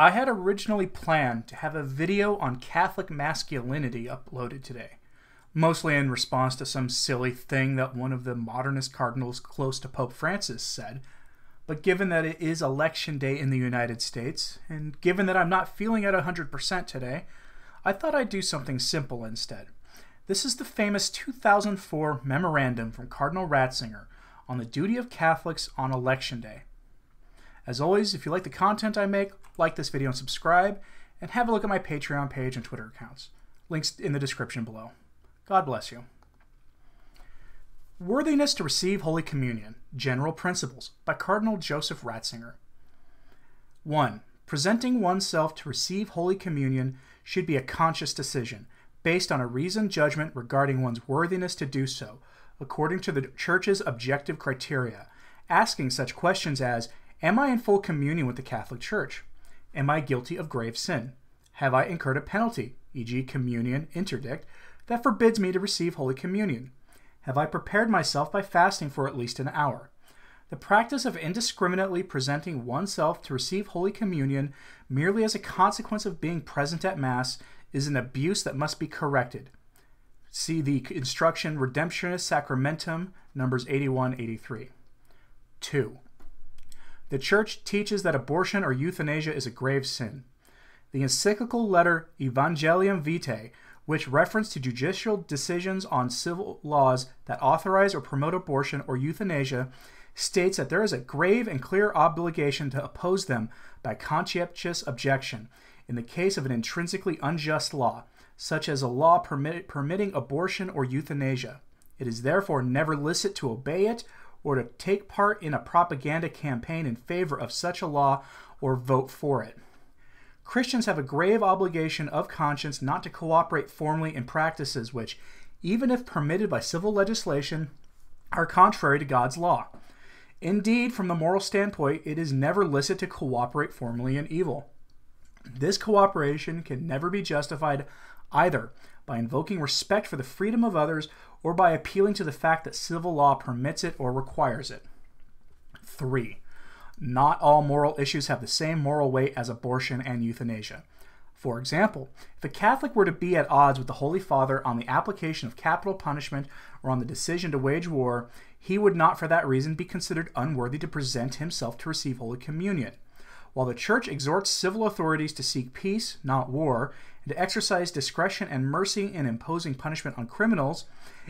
I had originally planned to have a video on Catholic masculinity uploaded today, mostly in response to some silly thing that one of the modernist cardinals close to Pope Francis said. But given that it is election day in the United States, and given that I'm not feeling at 100% today, I thought I'd do something simple instead. This is the famous 2004 memorandum from Cardinal Ratzinger on the duty of Catholics on election day. As always, if you like the content I make, like this video and subscribe, and have a look at my Patreon page and Twitter accounts. Links in the description below. God bless you. Worthiness to Receive Holy Communion, General Principles, by Cardinal Joseph Ratzinger. 1. Presenting oneself to receive Holy Communion should be a conscious decision, based on a reasoned judgment regarding one's worthiness to do so, according to the Church's objective criteria, asking such questions as, am I in full communion with the Catholic Church? Am I guilty of grave sin? Have I incurred a penalty, e.g. communion interdict, that forbids me to receive Holy Communion? Have I prepared myself by fasting for at least an hour? The practice of indiscriminately presenting oneself to receive Holy Communion merely as a consequence of being present at Mass is an abuse that must be corrected. See the instruction Redemptionis Sacramentum, numbers 81-83. 2. The Church teaches that abortion or euthanasia is a grave sin. The encyclical letter Evangelium Vitae, which reference to judicial decisions on civil laws that authorize or promote abortion or euthanasia, states that there is a grave and clear obligation to oppose them by conscientious objection in the case of an intrinsically unjust law, such as a law permitting abortion or euthanasia. It is therefore never licit to obey it or to take part in a propaganda campaign in favor of such a law or vote for it. Christians have a grave obligation of conscience not to cooperate formally in practices which, even if permitted by civil legislation, are contrary to God's law. Indeed, from the moral standpoint, it is never licit to cooperate formally in evil. This cooperation can never be justified either by invoking respect for the freedom of others or by appealing to the fact that civil law permits it or requires it. 3. Not all moral issues have the same moral weight as abortion and euthanasia. For example, if a Catholic were to be at odds with the Holy Father on the application of capital punishment or on the decision to wage war, he would not for that reason be considered unworthy to present himself to receive Holy Communion. While the Church exhorts civil authorities to seek peace, not war, and to exercise discretion and mercy in imposing punishment on criminals,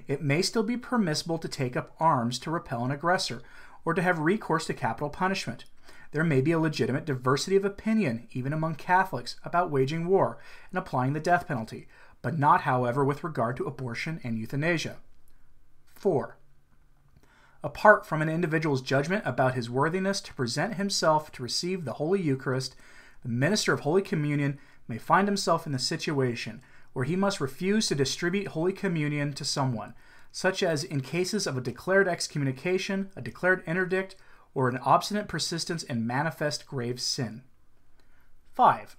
it may still be permissible to take up arms to repel an aggressor, or to have recourse to capital punishment. There may be a legitimate diversity of opinion, even among Catholics, about waging war and applying the death penalty, but not, however, with regard to abortion and euthanasia. 4. Apart from an individual's judgment about his worthiness to present himself to receive the Holy Eucharist, the minister of Holy Communion may find himself in the situation where he must refuse to distribute Holy Communion to someone, such as in cases of a declared excommunication, a declared interdict, or an obstinate persistence in manifest grave sin. 5.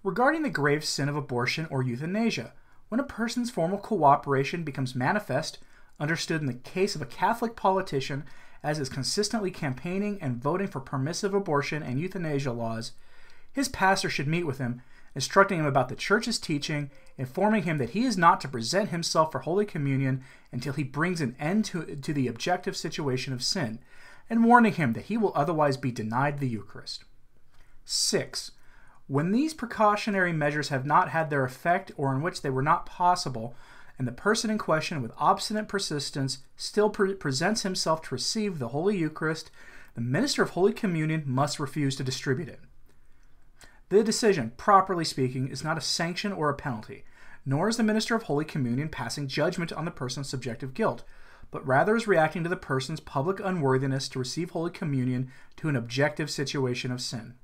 Regarding the grave sin of abortion or euthanasia, when a person's formal cooperation becomes manifest, understood in the case of a Catholic politician as is consistently campaigning and voting for permissive abortion and euthanasia laws, his pastor should meet with him, instructing him about the Church's teaching, informing him that he is not to present himself for Holy Communion until he brings an end to the objective situation of sin, and warning him that he will otherwise be denied the Eucharist. 6. When these precautionary measures have not had their effect or in which they were not possible, and the person in question with obstinate persistence still presents himself to receive the Holy Eucharist, the minister of Holy Communion must refuse to distribute it. The decision, properly speaking, is not a sanction or a penalty, nor is the minister of Holy Communion passing judgment on the person's subjective guilt, but rather is reacting to the person's public unworthiness to receive Holy Communion to an objective situation of sin.